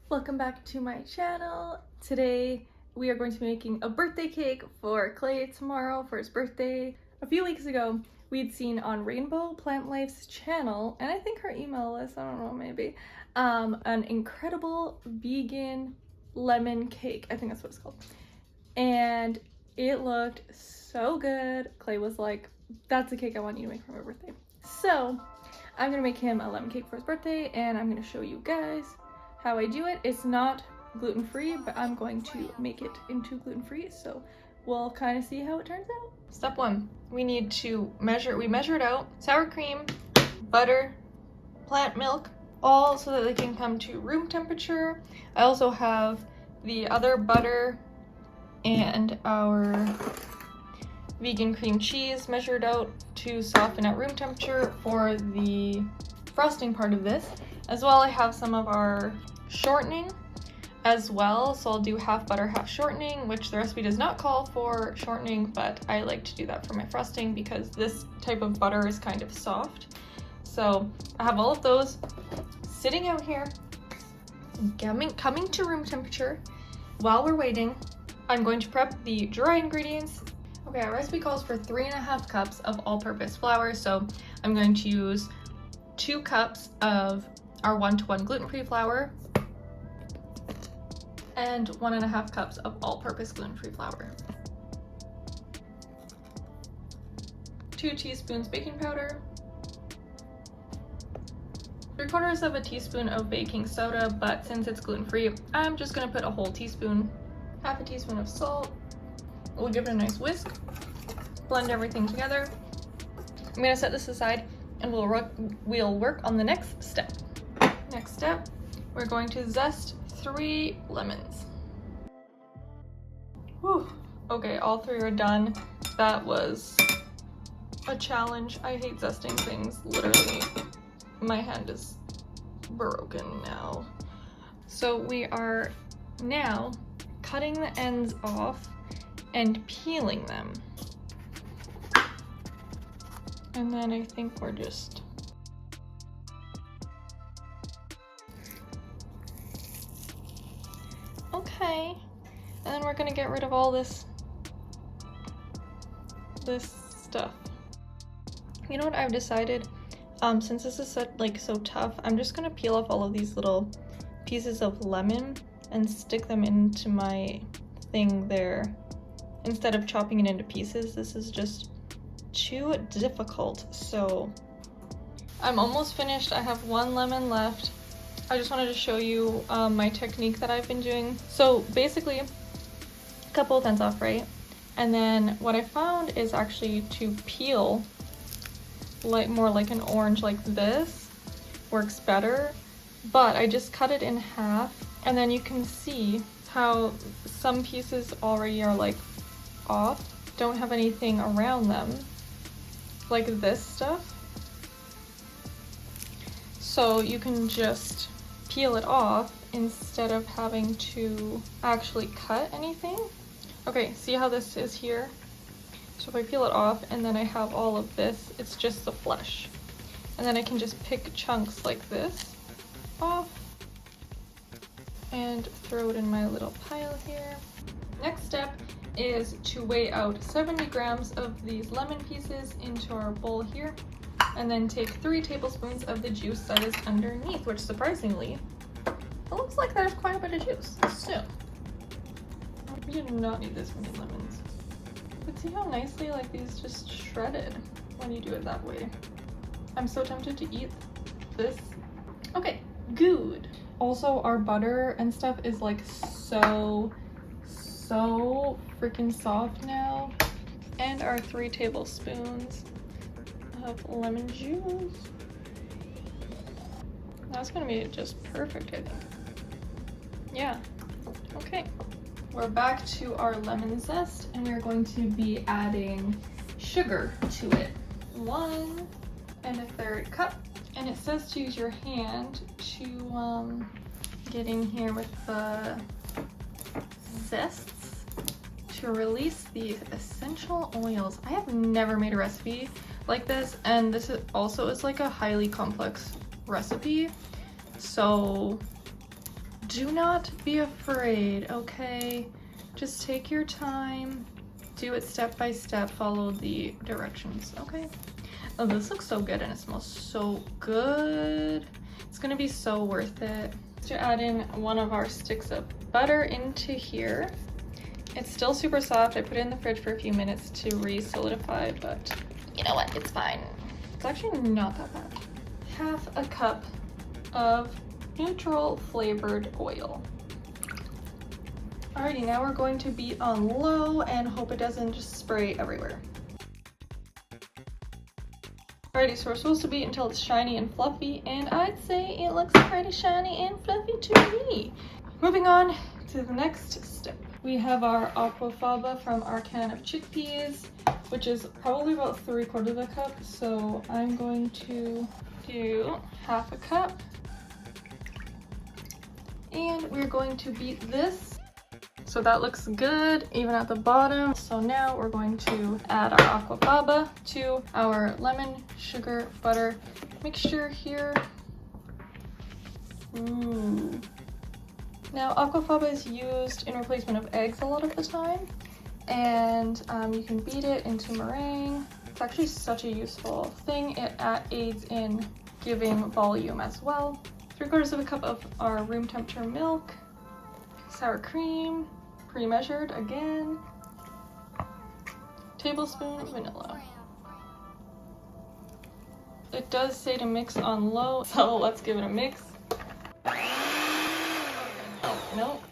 Welcome back to my channel. Today we are going to be making a birthday cake for Clay tomorrow for his birthday. A few weeks ago we'd seen on Rainbow Plant Life's channel, and I think her email list, I don't know, maybe, an incredible vegan lemon cake. I think that's what it's called. And it looked so good. Clay was like, that's a cake I want you to make for my birthday. So I'm gonna make him a lemon cake for his birthday, and I'm gonna show you guys how I do it. It's not gluten-free, but I'm going to make it into gluten-free, so we'll kind of see how it turns out. Step one, we need to measured out sour cream, butter, plant milk, all so that they can come to room temperature. I also have the other butter and our vegan cream cheese measured out to soften at room temperature for the frosting part of this. As well, I have some of our shortening as well, so I'll do half butter, half shortening, which the recipe does not call for shortening, but I like to do that for my frosting because this type of butter is kind of soft. So I have all of those sitting out here, coming to room temperature. While we're waiting, I'm going to prep the dry ingredients. Okay, our recipe calls for 3.5 cups of all-purpose flour, so I'm going to use 2 cups of our 1-to-1 gluten-free flour and 1.5 cups of all-purpose gluten-free flour. 2 teaspoons baking powder, 3/4 teaspoon of baking soda, but since it's gluten-free, I'm just gonna put a whole teaspoon, half a teaspoon of salt. We'll give it a nice whisk, blend everything together. I'm gonna set this aside and we'll work on the next step. Next step, we're going to zest 3 lemons. Whew. Okay, all 3 are done. That was a challenge. I hate zesting things. Literally, my hand is broken now. So we are now cutting the ends off and peeling them. And then I think we're just okay. And then we're gonna get rid of all this stuff. You know what I've decided? Since this is so tough, I'm just gonna peel off all of these little pieces of lemon and stick them into my thing there. Instead of chopping it into pieces, this is just too difficult. So I'm almost finished. I have 1 lemon left. I just wanted to show you my technique that I've been doing. So basically, cut both ends off, right? And then what I found is actually to peel more like an orange like this works better, but I just cut it in half, and then you can see how some pieces already are like off, don't have anything around them, like this stuff. So you can just peel it off instead of having to actually cut anything. Okay, see how this is here? So if I peel it off and then I have all of this, it's just the flesh. And then I can just pick chunks like this off and throw it in my little pile here. Next step is to weigh out 70 grams of these lemon pieces into our bowl here, and then take 3 tablespoons of the juice that is underneath, which surprisingly, it looks like there's quite a bit of juice. So, you do not need this many lemons. But see how nicely like these just shredded when you do it that way. I'm so tempted to eat this. Okay, good. Also, our butter and stuff is like so freaking soft now. And our 3 tablespoons of lemon juice. That's gonna be just perfect, I think. Yeah, okay. We're back to our lemon zest, and we're going to be adding sugar to it. 1 1/3 cup. And it says to use your hand to get in here with the zests to release the essential oils. I have never made a recipe like this, and this is also like a highly complex recipe, so do not be afraid, okay? Just take your time, do it step by step, follow the directions, okay? Oh, this looks so good and it smells so good. It's gonna be so worth it. To add in one of our sticks of butter into here. It's still super soft. I put it in the fridge for a few minutes to re-solidify, but you know what, it's fine. It's actually not that bad. Half a cup of neutral flavored oil. Alrighty, now we're going to beat on low and hope it doesn't just spray everywhere. Alrighty, so we're supposed to beat until it's shiny and fluffy, and I'd say it looks pretty shiny and fluffy to me. Moving on to the next step. We have our aquafaba from our can of chickpeas, which is probably about 3/4 of a cup, so I'm going to do half a cup. And we're going to beat this. So that looks good, even at the bottom. So now we're going to add our aquafaba to our lemon, sugar, butter mixture here. Ooh. Now aquafaba is used in replacement of eggs a lot of the time. And you can beat it into meringue. It's actually such a useful thing. It aids in giving volume as well. 3/4 of a cup of our room temperature milk. Sour cream, pre-measured again. Tablespoon vanilla. It does say to mix on low, so let's give it a mix. Oh, nope.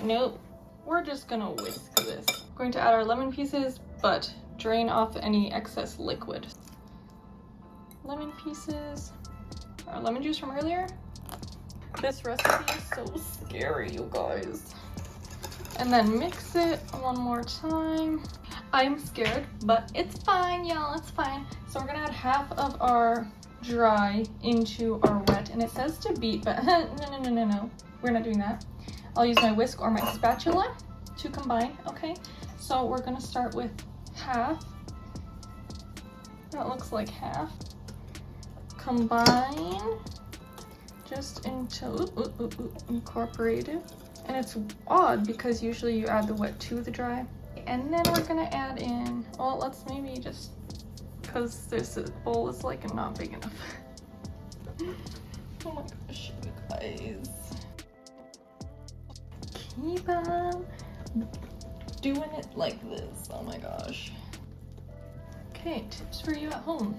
Nope. We're just gonna whisk this. Going to add our lemon pieces, but drain off any excess liquid. Lemon pieces. Our lemon juice from earlier. This recipe is so scary, you guys. And then mix it one more time. I'm scared, but it's fine, y'all, it's fine. So we're gonna add half of our dry into our wet, and it says to beat, but no. We're not doing that. I'll use my whisk or my spatula to combine, okay? So we're gonna start with half. That looks like half. Combine just until incorporated. And it's odd because usually you add the wet to the dry. And then we're gonna add in, well, let's maybe just, because this bowl is like not big enough. Oh my gosh, you guys. Keep on doing it like this, oh my gosh. Okay, tips for you at home.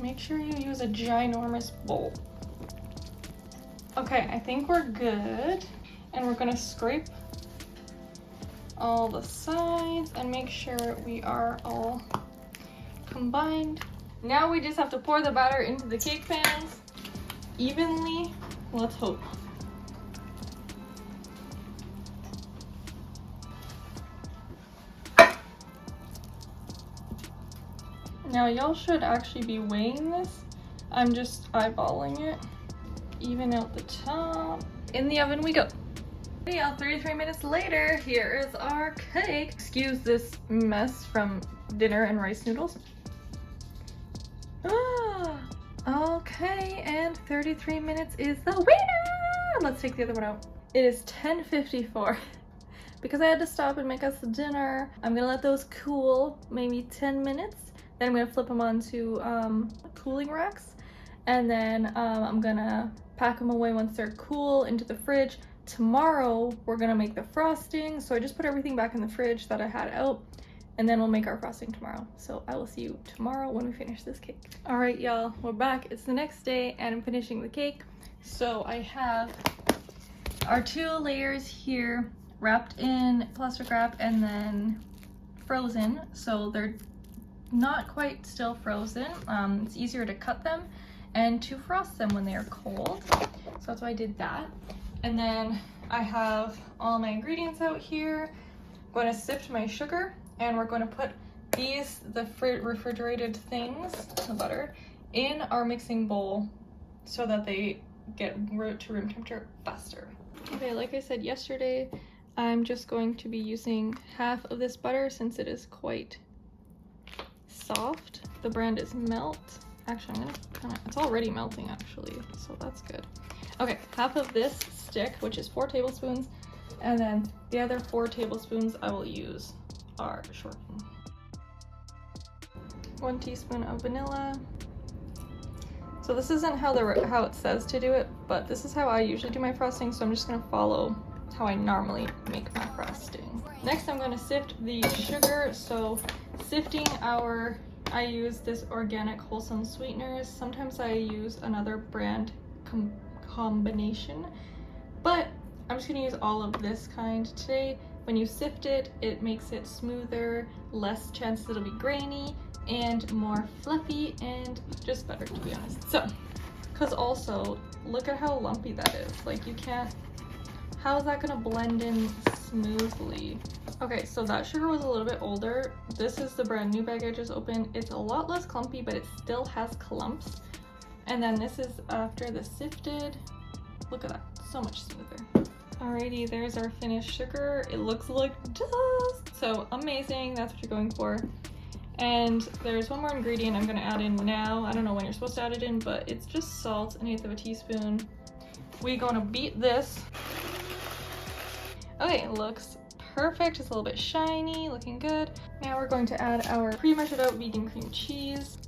Make sure you use a ginormous bowl. Okay, I think we're good. And we're gonna scrape all the sides and make sure we are all combined. Now we just have to pour the batter into the cake pans evenly. Let's hope. Now y'all should actually be weighing this. I'm just eyeballing it. Even out the top. In the oven we go. Yeah, 33 minutes later, here is our cake. Excuse this mess from dinner and rice noodles. Okay, and 33 minutes is the winner! Let's take the other one out. It is 10:54. Because I had to stop and make us dinner, I'm gonna let those cool maybe 10 minutes. Then I'm gonna flip them onto cooling racks. And then I'm gonna pack them away once they're cool into the fridge. Tomorrow we're gonna make the frosting, so I just put everything back in the fridge that I had out, and then we'll make our frosting tomorrow. So I will see you tomorrow when we finish this cake. All right, y'all, we're back. It's the next day and I'm finishing the cake. So I have our 2 layers here wrapped in plastic wrap and then frozen, so they're not quite still frozen. It's easier to cut them and to frost them when they are cold, so that's why I did that. And then I have all my ingredients out here. I'm going to sift my sugar, and we're going to put these, the refrigerated things, the butter, in our mixing bowl so that they get to room temperature faster. Okay, like I said yesterday, I'm just going to be using half of this butter since it is quite soft. The brand is Melt. Actually, I'm gonna it's already melting actually, so that's good. Okay, half of this stick, which is 4 tablespoons, and then the other 4 tablespoons I will use are shortened. 1 teaspoon of vanilla. So this isn't how it says to do it, but this is how I usually do my frosting, so I'm just gonna follow how I normally make my frosting. Next, I'm gonna sift the sugar. So sifting I use this organic wholesome sweeteners. Sometimes I use another brand combination, but I'm just gonna use all of this kind today. When you sift it, it makes it smoother, less chances it'll be grainy, and more fluffy, and just better, to be honest. So, because also, look at how lumpy that is. Like, you can't, how is that gonna blend in smoothly? Okay, so that sugar was a little bit older. This is the brand new bag I just opened. It's a lot less clumpy, but it still has clumps. And then this is after the sifted. Look at that, so much smoother. Alrighty, there's our finished sugar. It looks like dust. So amazing, that's what you're going for. And there's one more ingredient I'm gonna add in now. I don't know when you're supposed to add it in, but it's just salt, 1/8 of a teaspoon. We're gonna beat this. Okay, it looks perfect. It's a little bit shiny, looking good. Now we're going to add our pre-measured out vegan cream cheese.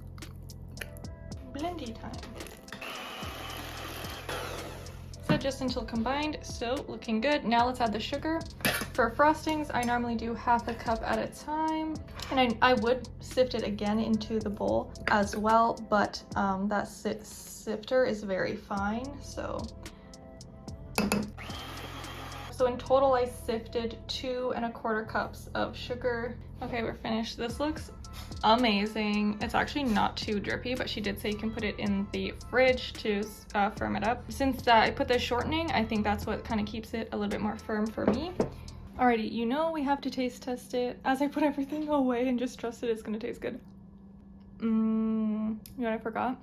Blendy time. So just until combined, so looking good. Now let's add the sugar. For frostings, I normally do 1/2 cup at a time. And I would sift it again into the bowl as well, but that sifter is very fine, so in total I sifted 2 1/4 cups of sugar. Okay, we're finished. This looks amazing. It's actually not too drippy, but she did say you can put it in the fridge to firm it up. Since I put the shortening, I think that's what kind of keeps it a little bit more firm for me. Alrighty, you know we have to taste test it as I put everything away and just trust it it's gonna taste good. You know what I forgot?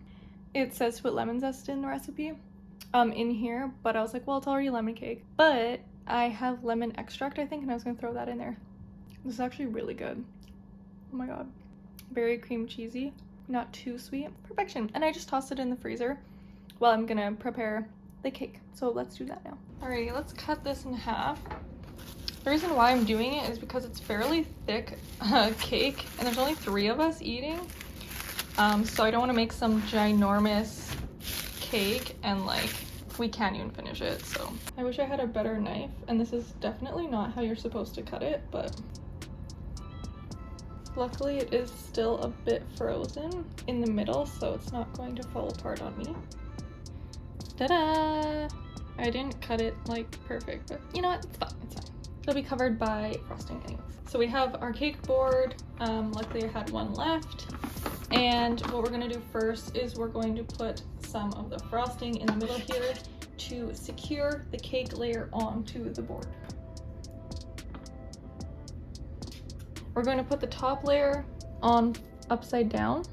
It says to put lemon zest in the recipe in here, but I was like, well, it's already lemon cake. But I have lemon extract, I think, and I was gonna throw that in there. This is actually really good. Oh my god. Very cream cheesy, not too sweet. Perfection. And I just tossed it in the freezer while I'm gonna prepare the cake. So let's do that now. Alrighty, let's cut this in half. The reason why I'm doing it is because it's fairly thick cake, and there's only 3 of us eating. So I don't want to make some ginormous cake and like we can't even finish it. So I wish I had a better knife, and this is definitely not how you're supposed to cut it, but luckily it is still a bit frozen in the middle, so it's not going to fall apart on me. Ta-da! I didn't cut it like perfect, but you know what? It's fine. It's fine. It'll be covered by frosting anyways. So we have our cake board. Luckily I had one left. And what we're gonna do first is we're going to put some of the frosting in the middle here to secure the cake layer onto the board. We're going to put the top layer on upside down.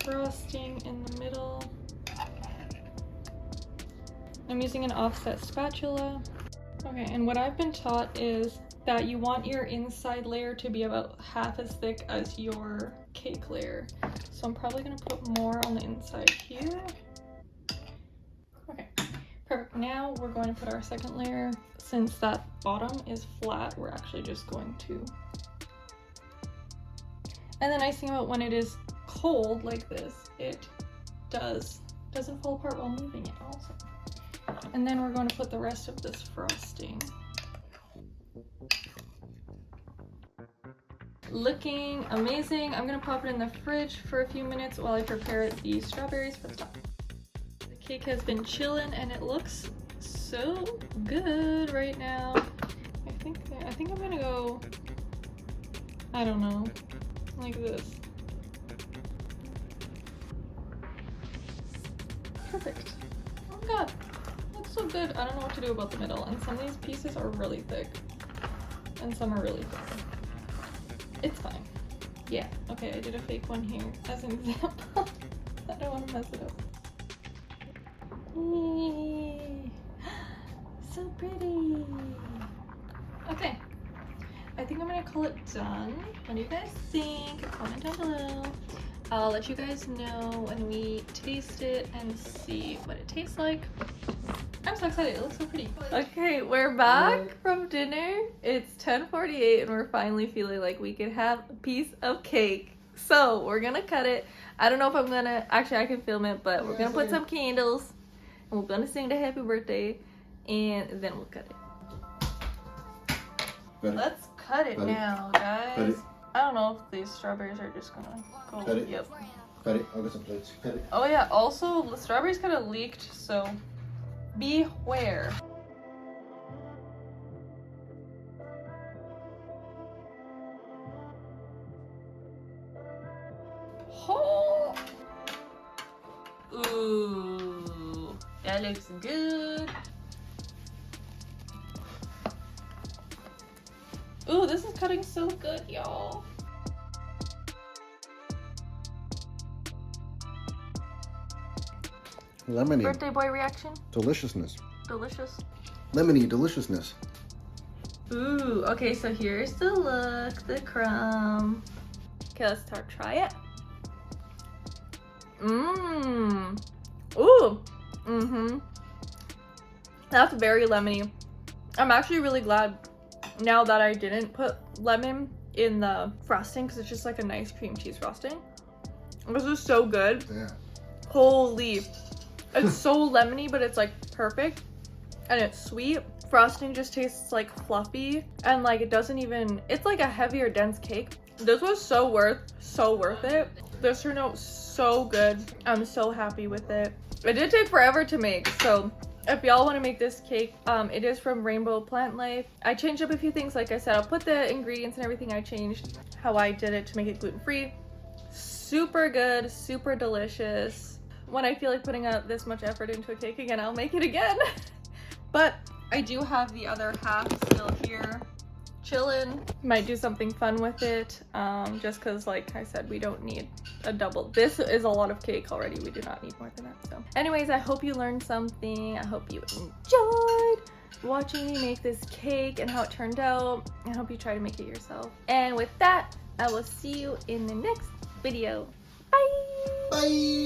Frosting in the middle. I'm using an offset spatula. Okay, and what I've been taught is that you want your inside layer to be about half as thick as your cake layer. So I'm probably gonna put more on the inside here. Okay, perfect. Now we're going to put our second layer. Since that bottom is flat, we're actually just going to. And the nice thing about when it is cold like this, it doesn't fall apart while moving it also. And then we're going to put the rest of this frosting. Looking amazing. I'm gonna pop it in the fridge for a few minutes while I prepare the strawberries for the top. The cake has been chilling and it looks so good right now. I think I'm gonna go, I don't know, like this. Perfect. Oh my god. So good. I don't know what to do about the middle, and some of these pieces are really thick and some are really thin. It's fine. Yeah, okay, I did a fake one here as an example. I don't want to mess it up. Yay. So pretty. Okay, I think I'm gonna call it done. What do you guys think? Comment down below. I'll let you guys know when we taste it and see what it tastes like. I'm so excited, it looks so pretty. Okay, we're back from dinner. It's 10:48 and we're finally feeling like we could have a piece of cake. So we're gonna cut it. I don't know if I'm gonna, actually I can film it, but we're gonna put some candles and we're gonna sing the happy birthday and then we'll cut it. Let's cut it now, guys. I don't know if these strawberries are just gonna go. Cut it. Yep. Cut it. I'll get some plates. Cut it. Oh yeah, also the strawberries kind of leaked, so beware. Oh. Ooh, that looks good. Ooh, this is cutting so good, y'all. Lemony. Birthday boy reaction? Deliciousness. Delicious. Lemony deliciousness. Ooh, okay, so here's the look, the crumb. Okay, let's start, try it. Mmm. Ooh. Mm-hmm. That's very lemony. I'm actually really glad now that I didn't put lemon in the frosting because it's just like a nice cream cheese frosting. This is so good. Yeah. Holy. It's so lemony, but it's like perfect. And it's sweet. Frosting just tastes like fluffy. And like it doesn't even, it's like a heavier, dense cake. This was so worth it. This turned out so good. I'm so happy with it. It did take forever to make, so if y'all want to make this cake, it is from Rainbow Plant Life. I changed up a few things, like I said. I'll put the ingredients and everything. I changed how I did it to make it gluten-free. Super good, super delicious. When I feel like putting this much effort into a cake again, I'll make it again. But I do have the other half still here, chilling. Might do something fun with it, just because, like I said, we don't need a double. This is a lot of cake already. We do not need more than that. So anyways, I hope you learned something. I hope you enjoyed watching me make this cake and how it turned out. I hope you try to make it yourself. And with that, I will see you in the next video. Bye. Bye.